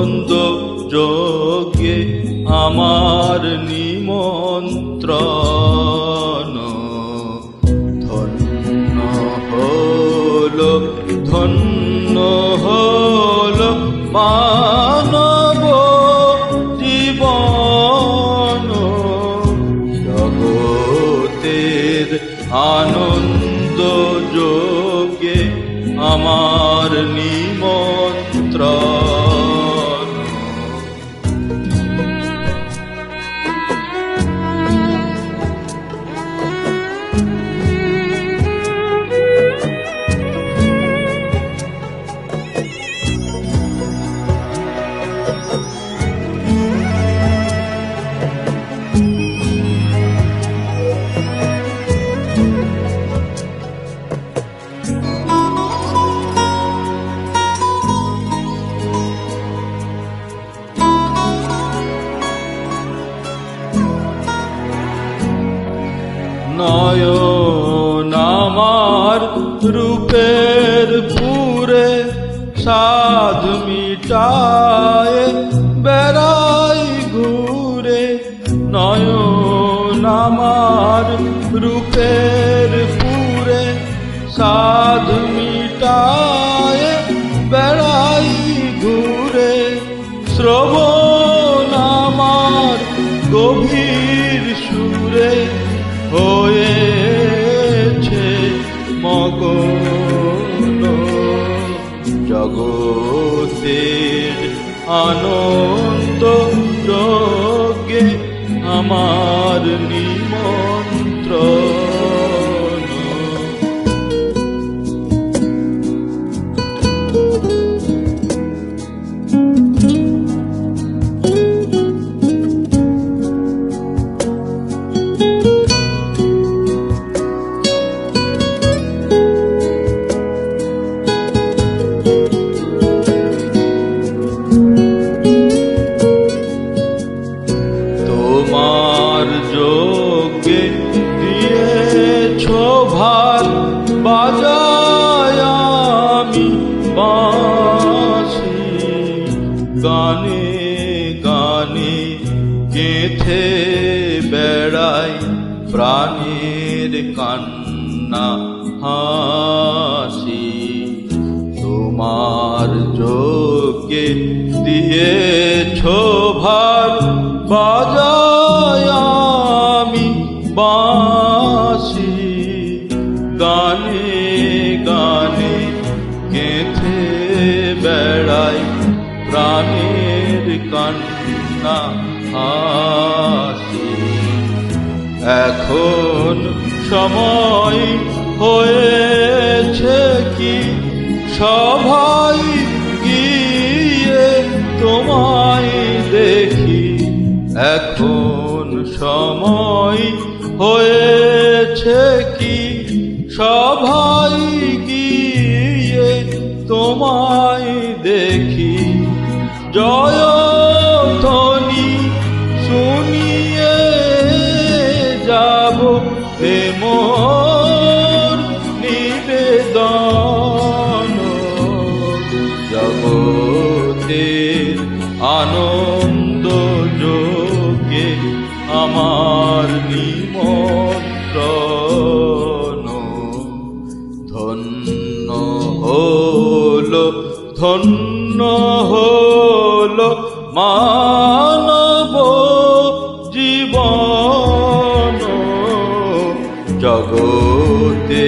আনন্দ যজ্ঞে আমার নিমন্ত্রণ। ধন্য হলো মানব জীবন। জগতের আনন্দ যজ্ঞে আমার নিমন্ত্রণ। নয়ন আমার রূপের পুরে সাধ মিটায়ে বেড়াই ঘুরে। নয়ন আমার রূপের পুরে সাধ মিটায়ে বেড়াই ঘুরে। শ্রবণ আমার গভীর সুরে হয়েছে মগন। জগতের আনন্দ যজ্ঞে আমার নিমন্ত্রণ। তোমার যজ্ঞে দিয়েছ ভার বাজায় আমি বাঁশি। গানে গানে গেঁথে বেড়াই প্রাণের কান্না হাসি। তোমার যজ্ঞে দিয়েছ ভার বাজায় আমি বাঁশি। গানে গানে গেঁথে বেড়াই প্রাণের কান্না হাসি। এখন সময় হয়েছে কি সবাই গিয়ে তোমায় দেখি। এখন সময় হয়েছে কি সবাই গিয়ে তোমায় দেখি। জয়ধ্বনি শুনিয়ে যাব হে মোর নিবেদন। জগতের আনন্দ যজ্ঞে আমার নিমন্ত্রণ। ধন্য হলো মানব জীবন। জগতে